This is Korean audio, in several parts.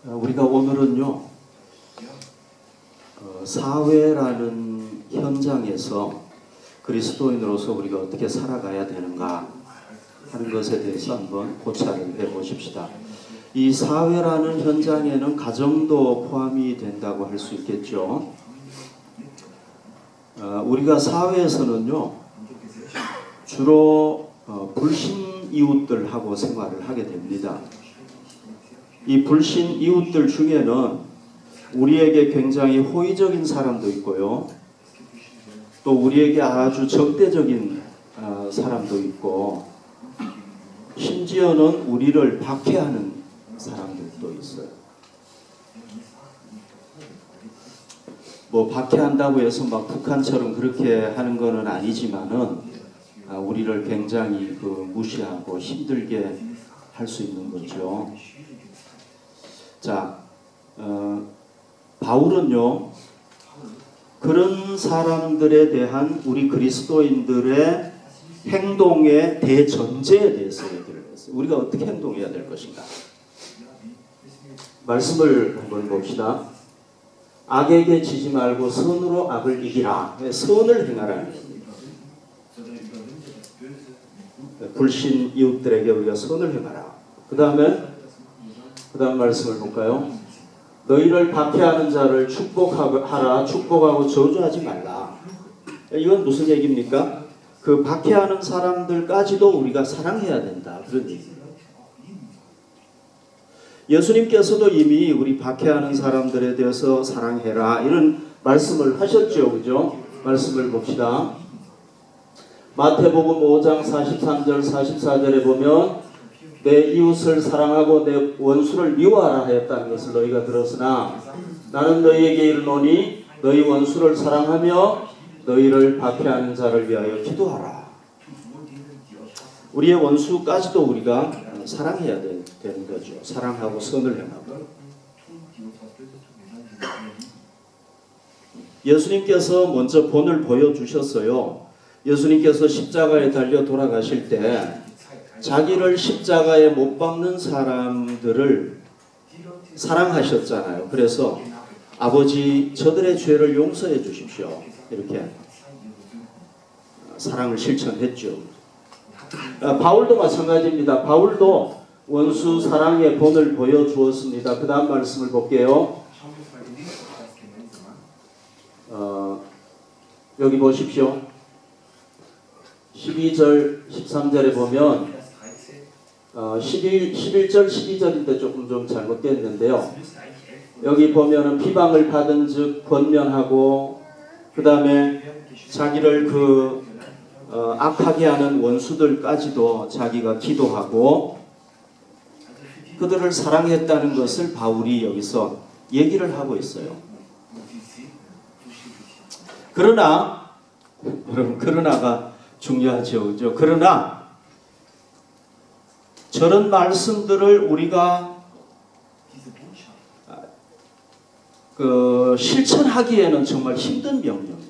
우리가 오늘은요, 사회라는 현장에서 그리스도인으로서 우리가 어떻게 살아가야 되는가 하는 것에 대해서 한번 고찰을 해보십시다. 이 사회라는 현장에는 가정도 포함이 된다고 할 수 있겠죠. 우리가 사회에서는요, 주로 불신 이웃들하고 생활을 하게 됩니다. 이 불신 이웃들 중에는 우리에게 굉장히 호의적인 사람도 있고요, 또 우리에게 아주 적대적인 사람도 있고, 심지어는 우리를 박해하는 사람들도 있어요. 뭐 박해한다고 해서 막 북한처럼 그렇게 하는 것은 아니지만은 우리를 굉장히 무시하고 힘들게 할 수 있는 거죠. 자, 바울은요, 그런 사람들에 대한 우리 그리스도인들의 행동의 대전제에 대해서 얘기를 했어요. 우리가 어떻게 행동해야 될 것인가? 말씀을 한번 봅시다. 악에게 지지 말고 선으로 악을 이기라. 선을 행하라는 겁니다. 불신 이웃들에게 우리가 선을 행하라. 그 다음 말씀을 볼까요? 너희를 박해하는 자를 축복하라. 축복하고 저주하지 말라. 이건 무슨 얘기입니까? 그 박해하는 사람들까지도 우리가 사랑해야 된다, 그런 얘기입니다. 예수님께서도 이미 우리 박해하는 사람들에 대해서 사랑해라 이런 말씀을 하셨죠, 그죠? 말씀을 봅시다. 마태복음 5장 43절 44절에 보면 내 이웃을 사랑하고 내 원수를 미워하라 하였다는 것을 너희가 들었으나 나는 너희에게 이르노니 너희 원수를 사랑하며 너희를 박해하는 자를 위하여 기도하라. 우리의 원수까지도 우리가 사랑해야 되는 거죠. 사랑하고 선을 행하고. 예수님께서 먼저 본을 보여주셨어요. 예수님께서 십자가에 달려 돌아가실 때 자기를 십자가에 못 박는 사람들을 사랑하셨잖아요. 그래서 아버지 저들의 죄를 용서해 주십시오. 이렇게 사랑을 실천했죠. 바울도 마찬가지입니다. 바울도 원수 사랑의 본을 보여주었습니다. 그 다음 말씀을 볼게요. 여기 보십시오. 12절 13절에 보면 11절 12절인데 조금 좀 잘못됐는데요. 여기 보면은 비방을 받은 즉 권면하고, 그 다음에 자기를 악하게 하는 원수들까지도 자기가 기도하고 그들을 사랑했다는 것을 바울이 여기서 얘기를 하고 있어요. 그러나 여러분, 그러나가 중요하죠, 그죠? 그러나 저런 말씀들을 우리가 실천하기에는 정말 힘든 명령입니다.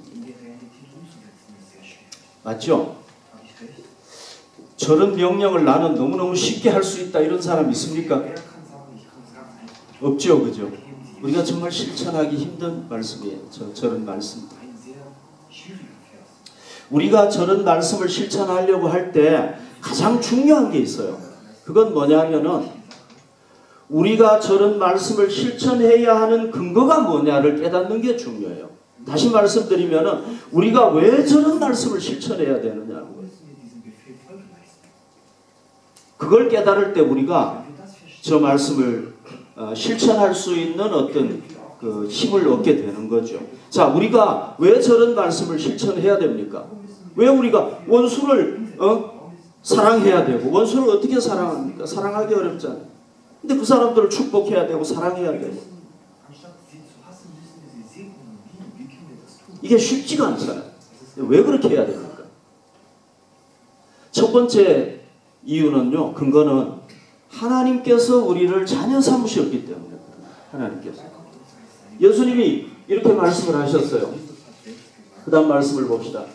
맞죠? 저런 명령을 나는 너무너무 쉽게 할 수 있다 이런 사람 있습니까? 없죠, 그죠? 우리가 정말 실천하기 힘든 말씀이에요. 저런 말씀. 우리가 저런 말씀을 실천하려고 할 때 가장 중요한 게 있어요. 그건 뭐냐면은 우리가 저런 말씀을 실천해야 하는 근거가 뭐냐를 깨닫는 게 중요해요. 다시 말씀드리면은 우리가 왜 저런 말씀을 실천해야 되느냐고. 그걸 깨달을 때 우리가 저 말씀을 실천할 수 있는 어떤 힘을 얻게 되는 거죠. 자, 우리가 왜 저런 말씀을 실천해야 됩니까? 왜 우리가 원수를 사랑해야 되고, 원수를 어떻게 사랑합니까? 사랑하기 어렵잖아요. 근데 그 사람들을 축복해야 되고 사랑해야 되고, 이게 쉽지가 않잖아요. 왜 그렇게 해야 됩니까? 첫 번째 이유는요, 근거는 하나님께서 우리를 자녀 삼으셨기 때문에. 하나님께서 예수님이 이렇게 말씀을 하셨어요. 그 다음 말씀을 봅시다.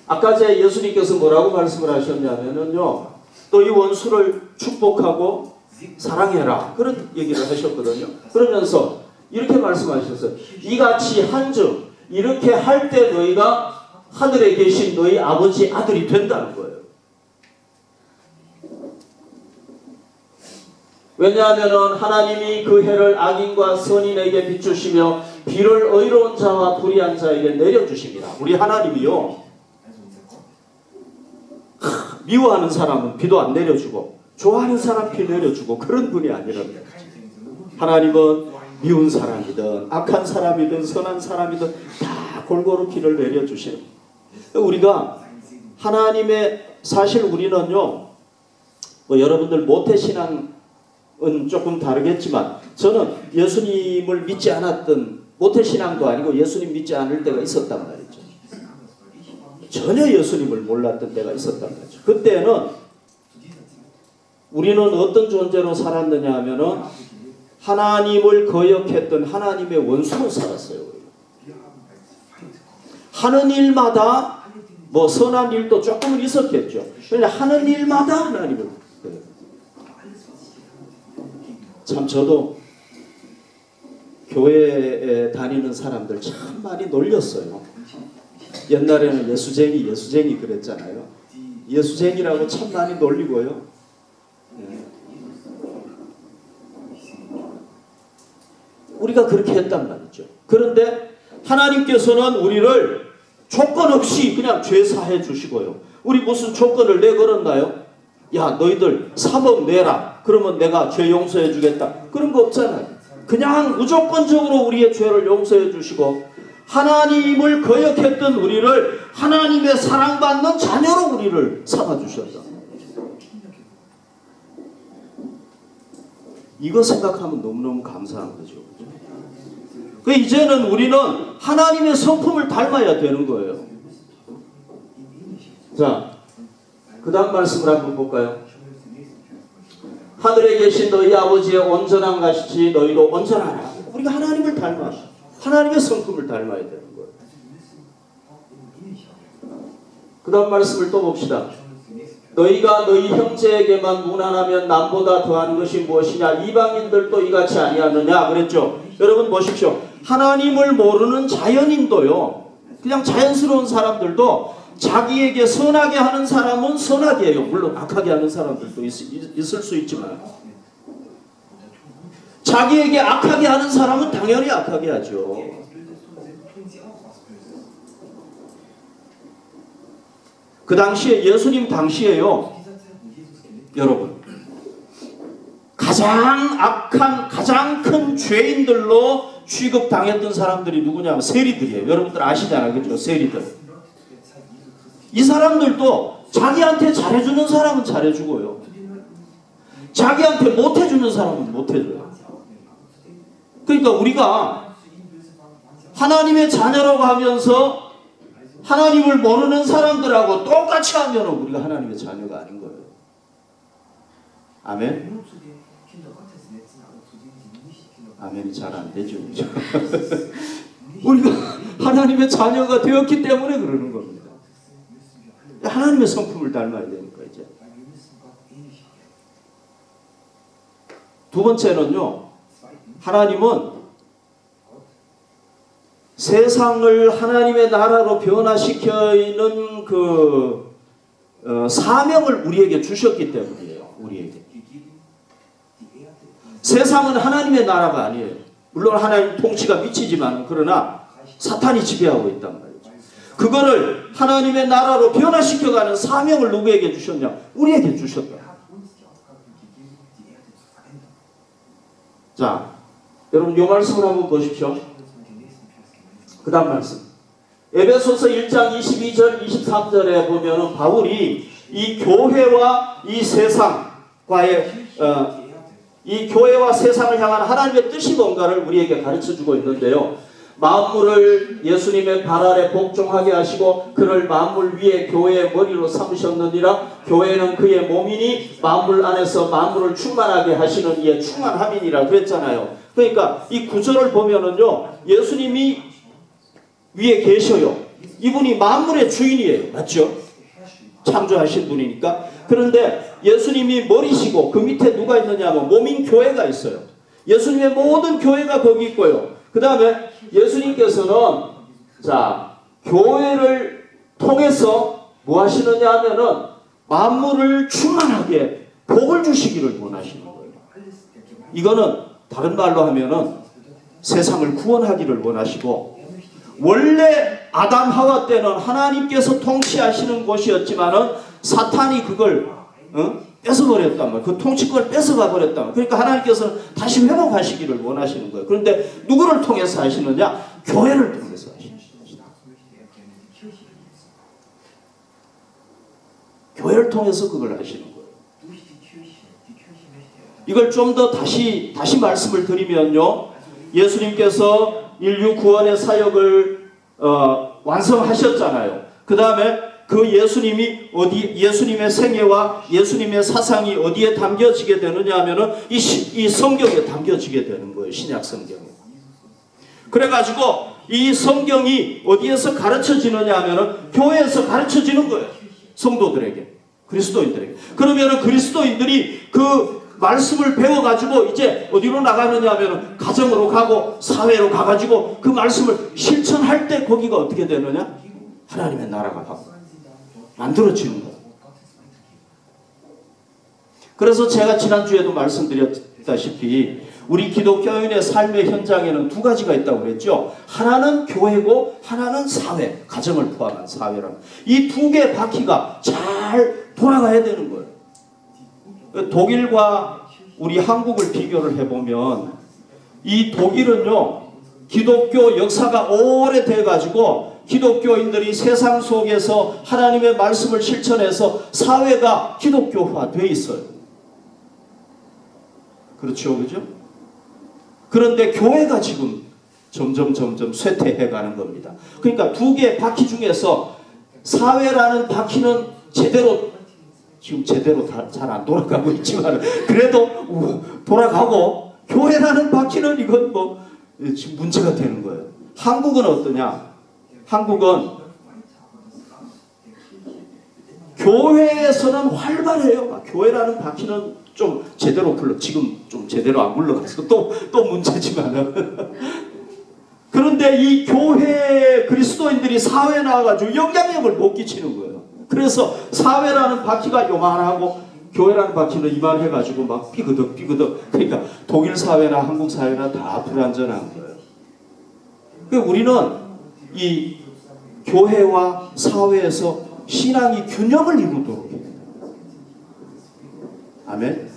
아까 예수님께서 뭐라고 말씀을 하셨냐면요, 또 이 원수를 축복하고 사랑해라. 그런 얘기를 하셨거든요. 그러면서 이렇게 말씀하셨어요. 이같이 한즉 이렇게 할 때 너희가 하늘에 계신 너희 아버지 아들이 된다는 거예요. 왜냐하면 하나님이 그 해를 악인과 선인에게 비추시며 비를 의로운 자와 불의한 자에게 내려주십니다. 우리 하나님이요, 미워하는 사람은 비도 안 내려주고 좋아하는 사람 비 내려주고 그런 분이 아니랍니다. 하나님은 미운 사람이든 악한 사람이든 선한 사람이든 다 골고루 비를 내려주시는. 우리가 하나님의, 사실 우리는요, 뭐 여러분들 모태신앙은 조금 다르겠지만 저는 예수님을 믿지 않았던, 모태신앙도 아니고 예수님 믿지 않을 때가 있었단 말이죠. 전혀 예수님을 몰랐던 때가 있었단 말이죠. 그때는 우리는 어떤 존재로 살았느냐 하면은 하나님을 거역했던 하나님의 원수로 살았어요. 하는 일마다 뭐 선한 일도 조금은 있었겠죠. 그런데 하는 일마다 하나님을, 참 저도 교회에 다니는 사람들 참 많이 놀렸어요. 옛날에는 예수쟁이 그랬잖아요. 예수쟁이라고 참 많이 놀리고요. 우리가 그렇게 했단 말이죠. 그런데 하나님께서는 우리를 조건 없이 그냥 죄사해 주시고요. 우리 무슨 조건을 내걸었나요? 야, 너희들 3억 내라. 그러면 내가 죄 용서해 주겠다. 그런 거 없잖아요. 그냥 무조건적으로 우리의 죄를 용서해 주시고 하나님을 거역했던 우리를 하나님의 사랑받는 자녀로 우리를 삼아 주셨다. 이거 생각하면 너무너무 감사한 거죠. 그 이제는 우리는 하나님의 성품을 닮아야 되는 거예요. 자, 그 다음 말씀을 한번 볼까요? 하늘에 계신 너희 아버지의 온전한 같이 너희도 온전하라. 우리가 하나님을 닮아, 하나님의 성품을 닮아야 되는 거예요. 그 다음 말씀을 또 봅시다. 너희가 너희 형제에게만 무난하면 남보다 더한 것이 무엇이냐? 이방인들도 이같이 아니하느냐? 그랬죠. 여러분 보십시오. 하나님을 모르는 자연인도요, 그냥 자연스러운 사람들도 자기에게 선하게 하는 사람은 선하게 해요. 물론 악하게 하는 사람들도 있을 수 있지만 자기에게 악하게 하는 사람은 당연히 악하게 하죠. 그 당시에, 예수님 당시에요, 여러분, 가장 악한, 가장 큰 죄인들로 취급당했던 사람들이 누구냐면 세리들이에요. 여러분들 아시잖아요. 그렇죠? 세리들. 이 사람들도 자기한테 잘해주는 사람은 잘해주고요, 자기한테 못해주는 사람은 못해줘요. 그러니까 우리가 하나님의 자녀라고 하면서 하나님을 모르는 사람들하고 똑같이 하면 우리가 하나님의 자녀가 아닌 거예요. 아멘? 아멘이 잘 안 되죠. 우리가 하나님의 자녀가 되었기 때문에 그러는 겁니다. 하나님의 성품을 닮아야 되니까 이제. 두 번째는요, 하나님은 세상을 하나님의 나라로 변화시키는 그 사명을 우리에게 주셨기 때문이에요. 우리에게. 세상은 하나님의 나라가 아니에요. 물론 하나님 통치가 미치지만 그러나 사탄이 지배하고 있단 말이죠. 그거를 하나님의 나라로 변화시켜가는 사명을 누구에게 주셨냐? 우리에게 주셨다. 자, 여러분 이 말씀을 한번 보십시오. 그 다음 말씀. 에베소서 1장 22절 23절에 보면은 바울이 이 교회와 이 세상과의 이 교회와 세상을 향한 하나님의 뜻이 뭔가를 우리에게 가르쳐주고 있는데요. 만물을 예수님의 발 아래 복종하게 하시고 그를 만물 위에 교회의 머리로 삼으셨느니라. 교회는 그의 몸이니 만물 안에서 만물을 충만하게 하시는 이의 충만함이니라 그랬잖아요. 그러니까 이 구절을 보면은요, 예수님이 위에 계셔요. 이분이 만물의 주인이에요. 맞죠? 창조하신 분이니까. 그런데 예수님이 머리시고 그 밑에 누가 있느냐 하면 몸인 교회가 있어요. 예수님의 모든 교회가 거기 있고요. 그 다음에 예수님께서는 자 교회를 통해서 뭐 하시느냐 하면은 만물을 충만하게 복을 주시기를 원하시는 거예요. 이거는 다른 말로 하면은 세상을 구원하기를 원하시고, 원래 아담 하와 때는 하나님께서 통치하시는 곳이었지만은 사탄이 그걸 뺏어버렸단 말이에요. 그 통치권을 뺏어가 버렸단 말이에요. 그러니까 하나님께서는 다시 회복하시기를 원하시는 거예요. 그런데 누구를 통해서 하시느냐? 교회를 통해서 하시는 것이다. 교회를 통해서 그걸 하시는 거예요. 이걸 좀 더 다시 말씀을 드리면요, 예수님께서 인류 구원의 사역을 완성하셨잖아요. 그 다음에 그 예수님의 생애와 예수님의 사상이 어디에 담겨지게 되느냐 하면은 이 성경에 담겨지게 되는 거예요. 신약 성경에. 그래가지고 이 성경이 어디에서 가르쳐지느냐 하면은 교회에서 가르쳐지는 거예요. 성도들에게, 그리스도인들에게. 그러면은 그리스도인들이 그 말씀을 배워가지고 이제 어디로 나가느냐 하면 가정으로 가고 사회로 가가지고 그 말씀을 실천할 때 거기가 어떻게 되느냐? 하나님의 나라가 만들어지는 거예요. 그래서 제가 지난주에도 말씀드렸다시피 우리 기독교인의 삶의 현장에는 두 가지가 있다고 그랬죠. 하나는 교회고 하나는 사회, 가정을 포함한 사회라는 이 두 개의 바퀴가 잘 돌아가야 되는 거예요. 독일과 우리 한국을 비교를 해보면 이 독일은요, 기독교 역사가 오래돼 가지고 기독교인들이 세상 속에서 하나님의 말씀을 실천해서 사회가 기독교화돼 있어요. 그렇죠, 그죠? 그런데 교회가 지금 점점 쇠퇴해 가는 겁니다. 그러니까 두 개의 바퀴 중에서 사회라는 바퀴는 지금 제대로 잘 안 돌아가고 있지만 그래도 돌아가고, 교회라는 바퀴는 이건 뭐 지금 문제가 되는 거예요. 한국은 어떠냐? 한국은 교회에서는 활발해요. 교회라는 바퀴는 좀 제대로 지금 좀 제대로 안 굴러가서 또 문제지만은 그런데 이 교회 그리스도인들이 사회에 나와가지고 영향력을 못 끼치는 거예요. 그래서 사회라는 바퀴가 요만하고 교회라는 바퀴는 이만해가지고 막 삐그덕 그러니까 독일 사회나 한국 사회나 다 불완전한 거예요. 그러니까 우리는 이 교회와 사회에서 신앙이 균형을 이루도록 해요. 아멘.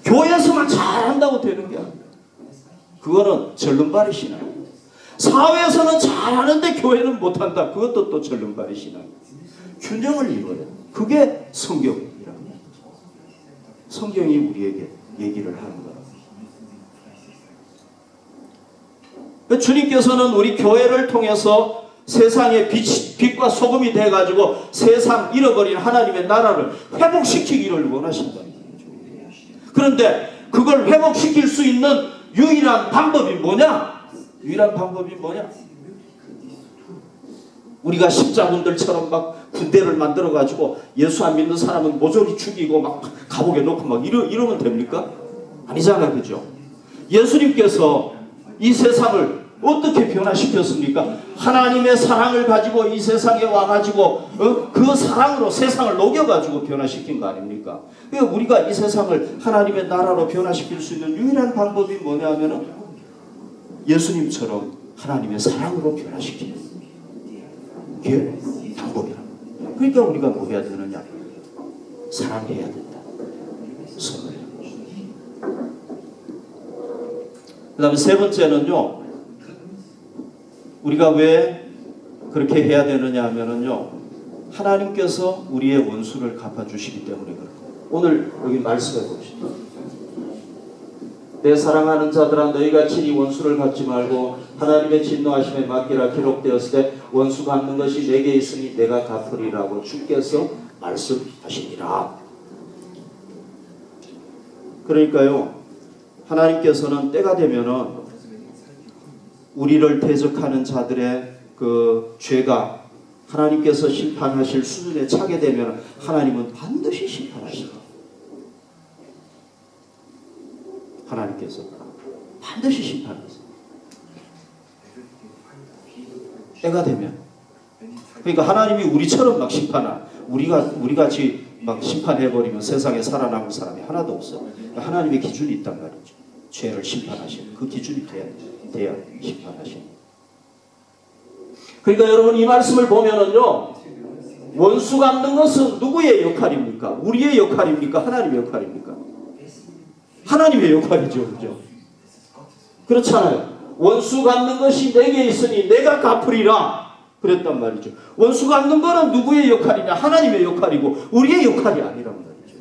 교회에서만 잘한다고 되는 게 아니에요. 그거는 절름발이 신앙이에요. 사회에서는 잘하는데 교회는 못한다. 그것도 또 절름발이 신앙이에요. 균형을 이루어야 돼요. 그게 성경이라는 거예요. 성경이 우리에게 얘기를 하는 거예요. 주님께서는 우리 교회를 통해서 세상의 빛과 소금이 돼가지고 세상 잃어버린 하나님의 나라를 회복시키기를 원하신다. 그런데 그걸 회복시킬 수 있는 유일한 방법이 뭐냐? 우리가 십자군들처럼 막 군대를 만들어가지고 예수 안 믿는 사람은 모조리 죽이고 막 감옥에 놓고 막 이러면 됩니까? 아니잖아요, 그죠? 예수님께서 이 세상을 어떻게 변화시켰습니까? 하나님의 사랑을 가지고 이 세상에 와가지고 그 사랑으로 세상을 녹여가지고 변화시킨 거 아닙니까? 그러니까 우리가 이 세상을 하나님의 나라로 변화시킬 수 있는 유일한 방법이 뭐냐 하면은 예수님처럼 하나님의 사랑으로 변화시키는 게 방법이라. 그러니까 우리가 뭐 해야 되느냐? 사랑해야 된다. 선을. 그 다음에 세 번째는요, 우리가 왜 그렇게 해야 되느냐 하면은요, 하나님께서 우리의 원수를 갚아주시기 때문에 그렇고. 오늘 여기 말씀해 봅시다. 내 사랑하는 자들아, 너희가 친히 원수를 갚지 말고 하나님의 진노하심에 맡기라. 기록되었을 때 원수 갚는 것이 내게 있으니 내가 갚으리라고 주께서 말씀하시니라. 그러니까요, 하나님께서는 때가 되면은 우리를 대적하는 자들의 그 죄가 하나님께서 심판하실 수준에 차게 되면 하나님은 반드시 심판하십니다. 심판하신다. 하나님께서 반드시 심판하세요. 때가 되면. 그러니까 하나님이 우리처럼 막 우리 같이 막 심판해버리면 세상에 살아남을 사람이 하나도 없어. 그러니까 하나님의 기준이 있단 말이죠. 죄를 심판하시는 그 기준이 돼야 심판하시는. 그러니까 여러분 이 말씀을 보면은요, 원수 갚는 것은 누구의 역할입니까? 우리의 역할입니까? 하나님의 역할입니까? 하나님의 역할이죠, 그죠? 그렇잖아요. 원수 갚는 것이 내게 있으니 내가 갚으리라 그랬단 말이죠. 원수 갚는 거는 누구의 역할이냐? 하나님의 역할이고 우리의 역할이 아니란 말이죠.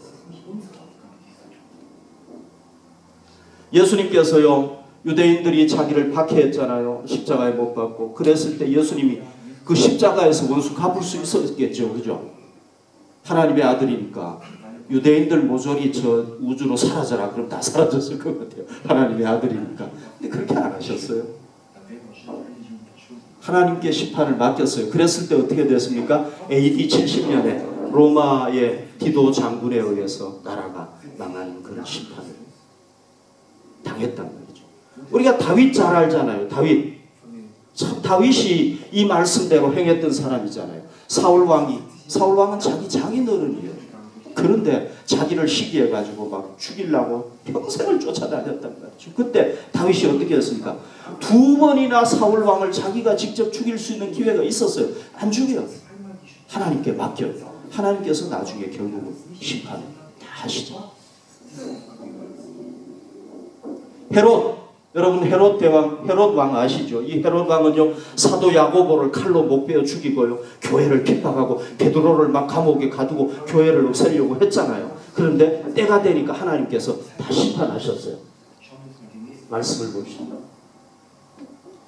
예수님께서요, 유대인들이 자기를 박해했잖아요. 십자가에 못 박고. 그랬을 때 예수님이 그 십자가에서 원수 갚을 수 있었겠죠, 그죠? 하나님의 아들이니까. 유대인들 모조리 저 우주로 사라져라 그럼 다 사라졌을 것 같아요. 하나님의 아들이니까. 근데 그렇게 안 하셨어요. 하나님께 심판을 맡겼어요. 그랬을 때 어떻게 됐습니까? AD 70년에 로마의 디도 장군에 의해서 나라가 망하는 그런 심판을 당했단 말이죠. 우리가 다윗 잘 알잖아요. 다윗. 참 다윗이 이 말씀대로 행했던 사람이잖아요. 사울왕은 자기 장인어른이에요. 그런데 자기를 시기해가지고 막 죽이려고 평생을 쫓아다녔단 말이죠. 그때 다윗이 어떻게 했습니까? 2번이나 사울왕을 자기가 직접 죽일 수 있는 기회가 있었어요. 안 죽여요. 하나님께 맡겨요. 하나님께서 나중에 결국은 심판을 다 하시죠. 여러분 헤롯 왕 아시죠? 이 헤롯 왕은요, 사도 야고보를 칼로 못 베어 죽이고요, 교회를 핍박하고 베드로를 막 감옥에 가두고 교회를 없애려고 했잖아요. 그런데 때가 되니까 하나님께서 다 심판하셨어요. 말씀을 봅시다.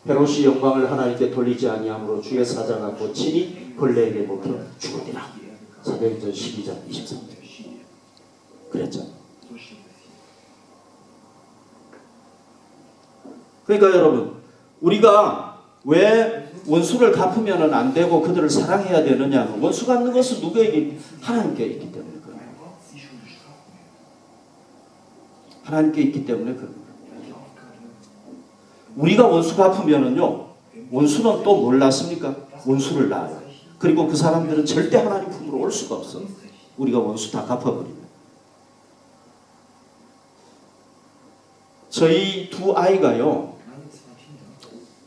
헤롯이 영광을 하나님께 돌리지 아니함으로 주의 사자가 곧 친히 벌레에게 먹혀 죽으리라. 사도행전 12장 23절 그랬잖아요. 그러니까 여러분, 우리가 왜 원수를 갚으면 안 되고 그들을 사랑해야 되느냐? 원수 갚는 것은 누구에게? 하나님께 있기 때문에 그래요. 하나님께 있기 때문에 그래요. 우리가 원수 갚으면은요, 원수는 또 뭘 낳습니까? 원수를 낳아요. 그리고 그 사람들은 절대 하나님 품으로 올 수가 없어. 우리가 원수 다 갚아버리면. 저희 두 아이가요,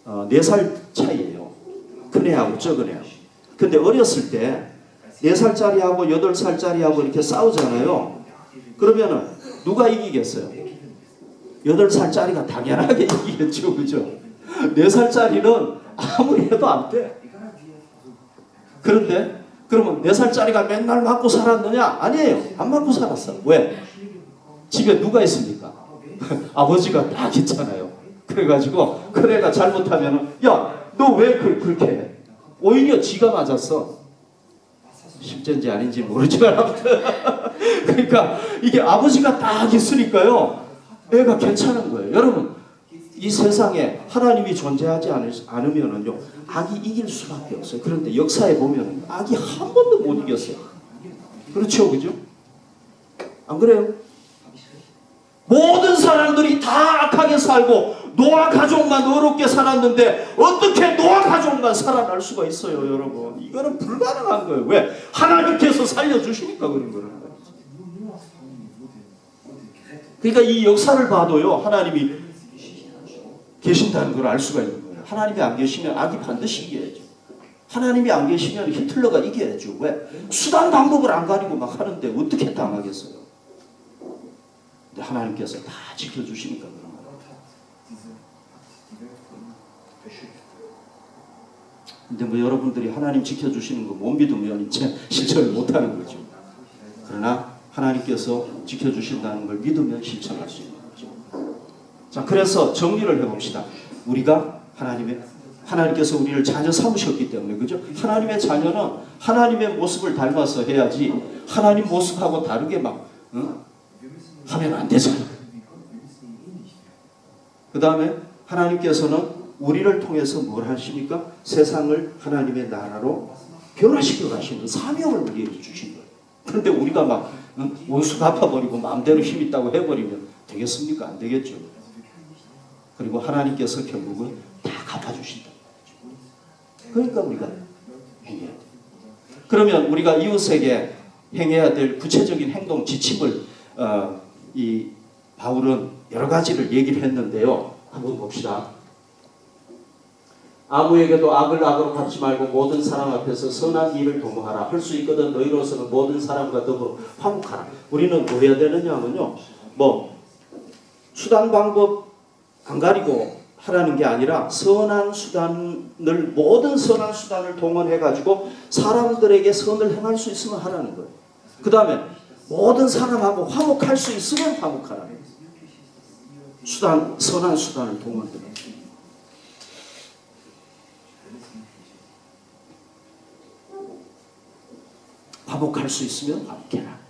4살 차이예요. 큰애하고 작은애하고. 근데 어렸을 때 4살짜리하고 8살짜리하고 이렇게 싸우잖아요. 그러면은 누가 이기겠어요? 8살짜리가 당연하게 이기겠죠, 그죠? 4살짜리는 아무리 해도 안 돼. 그런데 그러면 4살짜리가 맨날 맞고 살았느냐? 아니에요. 안 맞고 살았어. 왜? 집에 누가 있습니까? 아버지가 딱 있잖아요. 그래가지고 큰애가 잘못하면은, 야, 너 왜 그렇게 해? 오히려 지가 맞았어. 실제인지 아닌지 모르지만 아무튼 그러니까 이게 아버지가 딱 있으니까요, 애가 괜찮은 거예요. 여러분, 이 세상에 하나님이 존재하지 않으면은요, 악이 이길 수밖에 없어요. 그런데 역사에 보면 악이 한 번도 못 이겼어요. 그렇죠, 그죠? 안 그래요? 모든 사람들이 다 악하게 살고 노아 가족만 어렵게 살았는데 어떻게 노아 가족만 살아날 수가 있어요, 여러분? 이거는 불가능한 거예요. 왜? 하나님께서 살려주시니까 그런 거예요. 그러니까 이 역사를 봐도요, 하나님이 계신다는 걸 알 수가 있는 거예요. 하나님이 안 계시면 악이 반드시 이겨야죠. 하나님이 안 계시면 히틀러가 이겨야죠. 왜? 수단 방법을 안 가리고 막 하는데 어떻게 당하겠어요? 근데 하나님께서 다 지켜주시니까 그런 거예요. 근데 뭐 여러분들이 하나님 지켜주시는 거 못 믿으면 이제 실천을 못하는 거죠. 그러나 하나님께서 지켜주신다는 걸 믿으면 실천할 수 있는 거죠. 자, 그래서 정리를 해봅시다. 우리가 하나님께서 우리를 자녀 삼으셨기 때문에, 그죠? 하나님의 자녀는 하나님의 모습을 닮아서 해야지 하나님 모습하고 다르게 막 하면 안 되잖아요. 그 다음에 하나님께서는 우리를 통해서 뭘 하십니까? 세상을 하나님의 나라로 변화시켜 가시는 사명을 우리에게 주신 거예요. 그런데 우리가 막 원수 갚아버리고 마음대로 힘 있다고 해버리면 되겠습니까? 안 되겠죠. 그리고 하나님께서 결국은 다 갚아주신다. 그러니까 우리가 행해야 돼. 그러면 우리가 이웃에게 행해야 될 구체적인 행동 지침을 이 바울은 여러 가지를 얘기를 했는데요. 한번 봅시다. 아무에게도 악을 악으로 갚지 말고 모든 사람 앞에서 선한 일을 도모하라. 할 수 있거든 너희로서는 모든 사람과 더불어 화목하라. 우리는 뭐 해야 되느냐 하면요. 뭐 수단 방법 안 가리고 하라는 게 아니라 모든 선한 수단을 동원해 가지고 사람들에게 선을 행할 수 있으면 하라는 거예요. 그 다음에 모든 사람하고 화목할 수 있으면 화목하라는 거예요. 선한 수단을 동원해. 화목할 수 있으면 화목해라.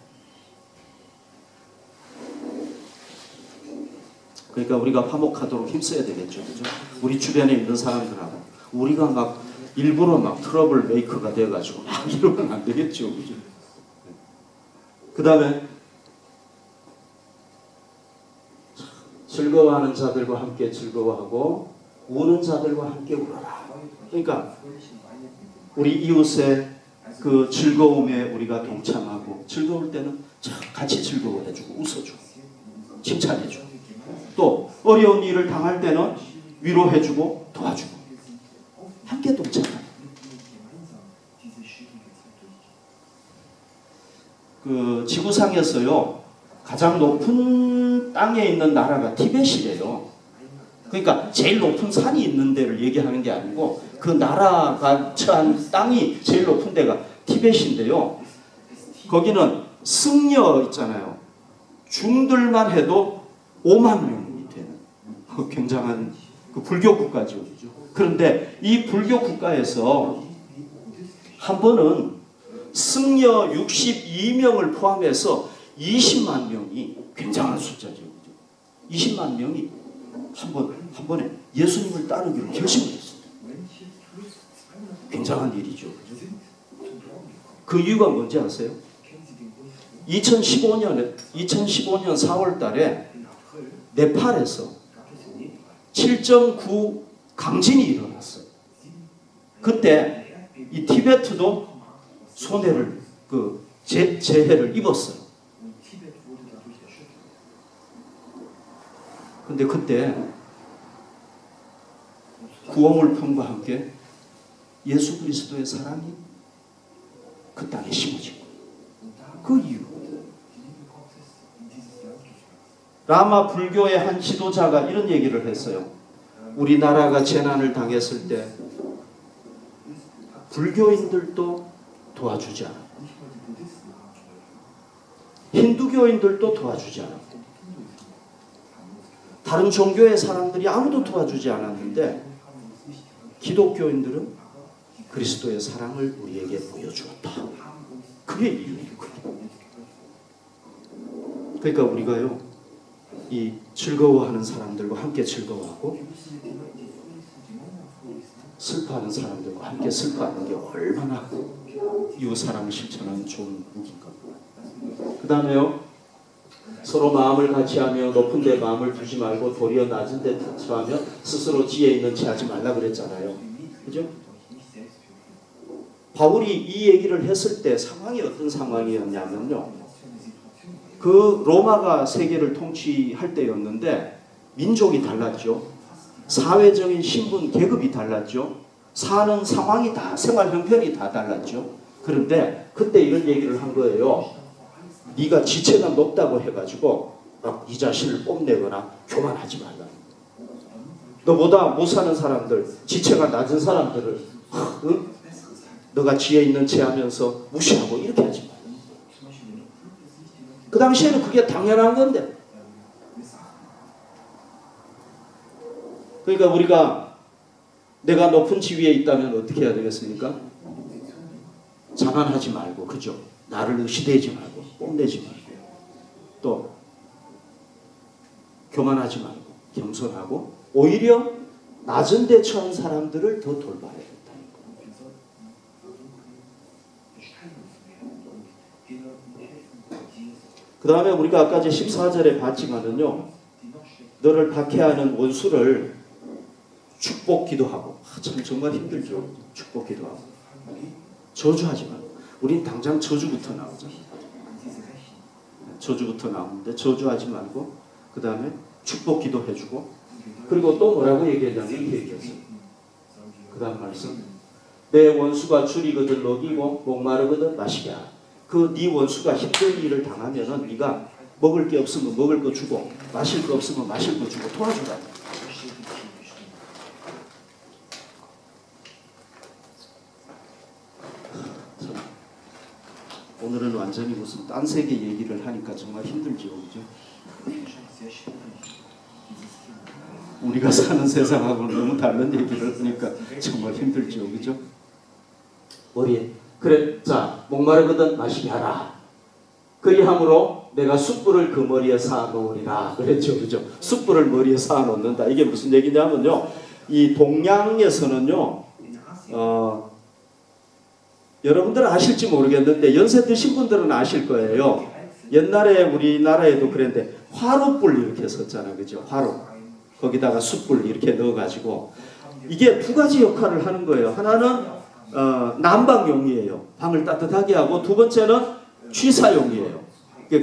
그러니까 우리가 화목하도록 힘써야 되겠죠. 그죠? 우리 주변에 있는 사람들하고 우리가 막 일부러 막 트러블 메이커가 돼가지고 막 이러면 안 되겠죠. 그죠? 그 다음에 즐거워하는 자들과 함께 즐거워하고 우는 자들과 함께 울어라. 그러니까 우리 이웃의 그 즐거움에 우리가 동참하고 즐거울 때는 같이 즐거워해주고 웃어주고 칭찬해주고 또 어려운 일을 당할 때는 위로해주고 도와주고 함께 동참하고 그 지구상에서요 가장 높은 땅에 있는 나라가 티벳이래요. 그러니까 제일 높은 산이 있는 데를 얘기하는 게 아니고 그 나라가 처한 땅이 제일 높은 데가 티벳인데요. 거기는 승려 있잖아요. 중들만 해도 5만 명이 되는 굉장한 그 불교 국가죠. 그런데 이 불교 국가에서 한 번은 승려 62명을 포함해서 20만 명이 굉장한 숫자죠. 20만 명이 한 번에 예수님을 따르기로 결심을 했어요. 굉장한 일이죠. 그 이유가 뭔지 아세요? 2015년 4월 달에 네팔에서 7.9 강진이 일어났어요. 그때 이 티베트도 손해를 재해를 입었어요. 근데 그때 구호물품과 함께 예수 그리스도의 사랑이 그 땅에 심어지고 그 이유 라마 불교의 한 지도자가 이런 얘기를 했어요. 우리나라가 재난을 당했을 때 불교인들도 도와주지 않았고 힌두교인들도 도와주지 않았고 다른 종교의 사람들이 아무도 도와주지 않았는데 기독교인들은 그리스도의 사랑을 우리에게 보여주었다. 그게 이유이거든요. 그러니까 우리가요 이 즐거워하는 사람들과 함께 즐거워하고 슬퍼하는 사람들과 함께 슬퍼하는 게 얼마나 이웃 사랑을 실천하는 좋은 무기인가. 그 다음에요 서로 마음을 같이하며 높은 데 마음을 두지 말고 도리어 낮은 데 터치하며 스스로 지혜 있는 채 하지 말라 그랬잖아요. 그죠? 바울이 이 얘기를 했을 때 상황이 어떤 상황이었냐면요. 그 로마가 세계를 통치할 때였는데 민족이 달랐죠. 사회적인 신분 계급이 달랐죠. 사는 상황이 다 생활 형편이 다 달랐죠. 그런데 그때 이런 얘기를 한 거예요. 네가 지체가 높다고 해가지고 막 이 자신을 뽐내거나 교만하지 말라. 너보다 못 사는 사람들, 지체가 낮은 사람들을 너가 지혜 있는 채 하면서 무시하고 이렇게 하지 말라. 그 당시에는 그게 당연한 건데. 그러니까 우리가 내가 높은 지위에 있다면 어떻게 해야 되겠습니까? 자만하지 말고, 그죠? 나를 의시대지 말고, 뽐내지 말고, 또 교만하지 말고, 겸손하고, 오히려 낮은 데 처한 사람들을 더 돌봐야겠다. 그 다음에 우리가 아까 14절에 봤지만은요, 너를 박해하는 원수를 축복 기도하고, 참 정말 힘들죠. 축복 기도하고 저주하지 말고. 우린 당장 저주부터 나오죠. 저주부터 나오는데 저주하지 말고 그 다음에 축복 기도해주고, 그리고 또 뭐라고 얘기하냐면 이렇게 얘기했어요. 그 다음 말씀, 내 원수가 줄이거든 먹이고 목마르거든 마시게 하라. 그 네 원수가 힘든 일을 당하면은 네가 먹을 게 없으면 먹을 거 주고 마실 거 없으면 마실 거 주고 도와주라. 오늘은 완전히 무슨 딴 세계 얘기를 하니까 정말 힘들죠, 그죠? 우리가 사는 세상하고는 너무 다른 얘기를 하니까 정말 힘들죠, 그죠? 머리에 그래, 자 목마르거든 마시게 하라. 그리함으로 내가 숯불을 그 머리에 쌓아 놓으리라 그랬죠, 그죠? 숯불을 머리에 쌓아 놓는다. 이게 무슨 얘기냐면요, 이 동양에서는요, 여러분들은 아실지 모르겠는데 연세 드신 분들은 아실 거예요. 옛날에 우리나라에도 그랬는데 화로불 이렇게 썼잖아요, 그죠? 화로. 거기다가 숯불 이렇게 넣어가지고 이게 두 가지 역할을 하는 거예요. 하나는 난방용이에요. 방을 따뜻하게 하고, 두 번째는 취사용이에요.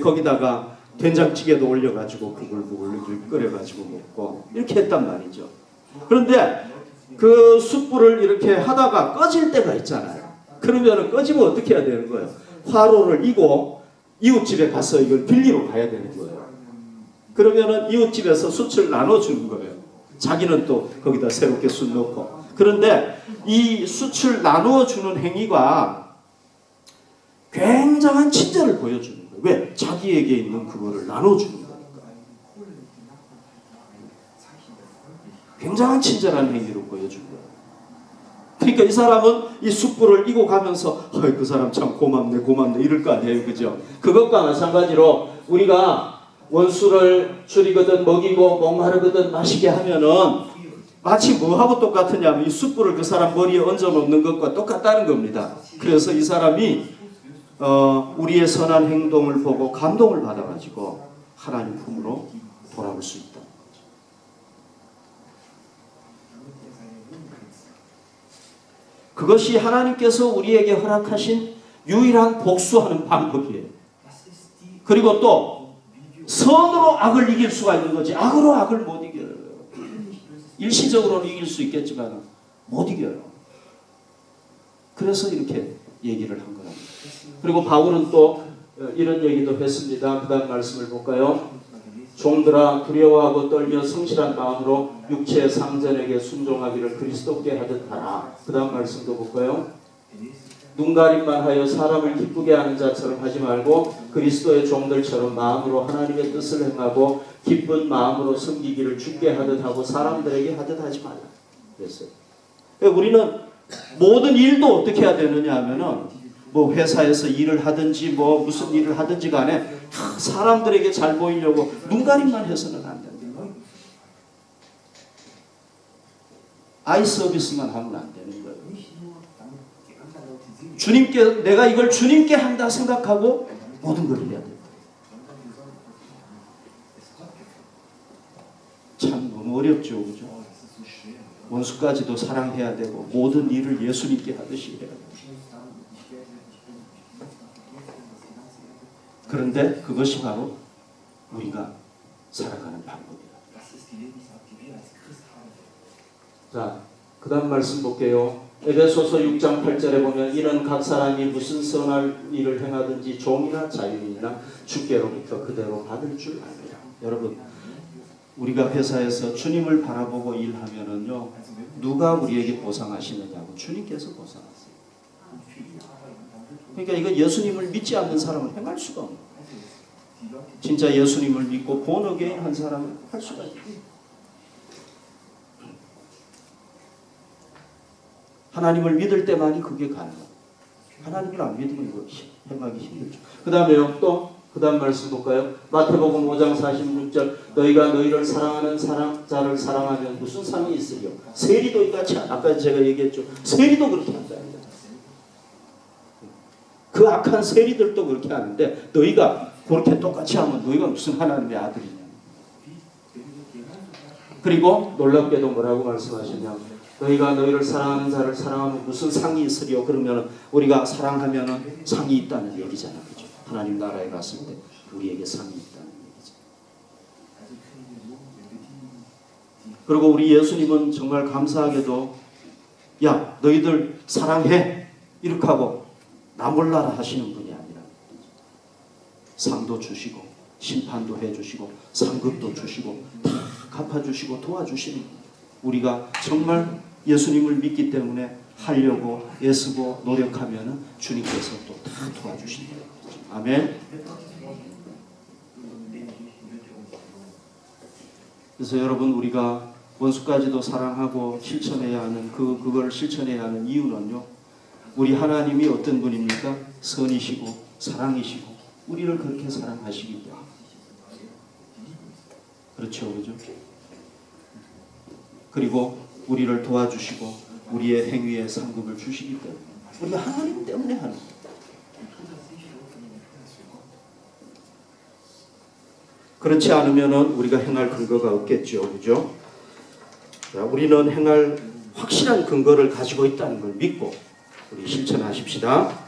거기다가 된장찌개도 올려가지고 부글부글 끓여가지고 먹고 이렇게 했단 말이죠. 그런데 그 숯불을 이렇게 하다가 꺼질 때가 있잖아요. 그러면 꺼지면 어떻게 해야 되는 거예요? 화로를 이고 이웃집에 가서 이걸 빌리러 가야 되는 거예요. 그러면은 이웃집에서 숯을 나눠주는 거예요. 자기는 또 거기다 새롭게 숯 넣고. 그런데 이 숯을 나누어주는 행위가 굉장한 친절을 보여주는 거예요. 왜? 자기에게 있는 그거를 나눠주는 거니까. 굉장한 친절한 행위로 보여준 거예요. 그러니까 이 사람은 이 숯불을 이고 가면서 그 사람 참 고맙네 이럴 거 아니에요, 그죠? 그것과 마찬가지로 우리가 원수를 줄이거든 먹이고 목마르거든 마시게 하면은 마치 뭐하고 똑같으냐면 이 숯불을 그 사람 머리에 얹어 놓는 것과 똑같다는 겁니다. 그래서 이 사람이 우리의 선한 행동을 보고 감동을 받아가지고 하나님 품으로 돌아올 수 있다. 그것이 하나님께서 우리에게 허락하신 유일한 복수하는 방법이에요. 그리고 또 선으로 악을 이길 수가 있는 거지, 악으로 악을 못 이겨요. 일시적으로는 이길 수 있겠지만 못 이겨요. 그래서 이렇게 얘기를 한 거랍니다. 그리고 바울은 또 이런 얘기도 했습니다. 그 다음 말씀을 볼까요? 종들아 두려워하고 떨며 성실한 마음으로 육체의 상전에게 순종하기를 그리스도께 하듯 하라. 그 다음 말씀도 볼까요? 눈가림만 하여 사람을 기쁘게 하는 자처럼 하지 말고 그리스도의 종들처럼 마음으로 하나님의 뜻을 행하고 기쁜 마음으로 섬기기를 주께 하듯 하고 사람들에게 하듯 하지 말라. 그랬어요. 우리는 모든 일도 어떻게 해야 되느냐 하면은 뭐 회사에서 일을 하든지 뭐 무슨 일을 하든지 간에 사람들에게 잘 보이려고 눈가림만 해서는 안 된다. 아이 서비스만 하면 안 되는 거예요. 주님께, 내가 이걸 주님께 한다 생각하고 모든 걸 해야 된다. 참 너무 어렵죠, 그죠? 원수까지도 사랑해야 되고 모든 일을 예수님께 하듯이 해야 돼요. 그런데 그것이 바로 우리가 살아가는 방법이에요. 자, 그 다음 말씀 볼게요. 에베소서 6장 8절에 보면 이는 각 사람이 무슨 선할 일을 행하든지 종이나 자유인이나 주께로부터 그대로 받을 줄 압니다. 여러분, 우리가 회사에서 주님을 바라보고 일하면은요, 누가 우리에게 보상하시느냐고 주님께서 보상하세요. 그러니까 이거 예수님을 믿지 않는 사람은 행할 수가 없는 거예요. 진짜 예수님을 믿고 본어게인 한 사람은 할 수가 있어요. 하나님을 믿을 때만이 그게 가능해요. 하나님을 안 믿으면 이거 행하기 힘들죠. 그 다음에요, 또 그 다음 말씀 볼까요? 마태복음 5장 46절 너희가 너희를 사랑하는 자를 사랑하면 무슨 상이 있으리요? 세리도 이같이, 아까 제가 얘기했죠. 세리도 그렇게 한다. 그 악한 세리들도 그렇게 하는데 너희가 그렇게 똑같이 하면 너희가 무슨 하나님의 아들이냐. 그리고 놀랍게도 뭐라고 말씀하시냐. 너희가 너희를 사랑하는 자를 사랑하면 무슨 상이 있으리요. 그러면 우리가 사랑하면 상이 있다는 얘기잖아. 그죠? 하나님 나라에 갔을 때 우리에게 상이 있다는 얘기죠. 그리고 우리 예수님은 정말 감사하게도 야 너희들 사랑해 이렇게 하고 나 몰라라 하시는 분이 아니라 상도 주시고 심판도 해주시고 상급도 주시고 다 갚아주시고 도와주시는 우리가 정말 예수님을 믿기 때문에 하려고 애쓰고 노력하면 주님께서 또 다 도와주신다. 아멘. 그래서 여러분 우리가 원수까지도 사랑하고 실천해야 하는 그걸 실천해야 하는 이유는요. 우리 하나님이 어떤 분입니까? 선이시고 사랑이시고 우리를 그렇게 사랑하시기 때문에. 그렇죠, 그죠? 그리고 우리를 도와주시고 우리의 행위에 상급을 주시기 때문에 우리가 하나님 때문에 하는 거예요. 그렇지 않으면 우리가 행할 근거가 없겠죠, 그죠? 자, 우리는 행할 확실한 근거를 가지고 있다는 걸 믿고 우리 실천하십시다.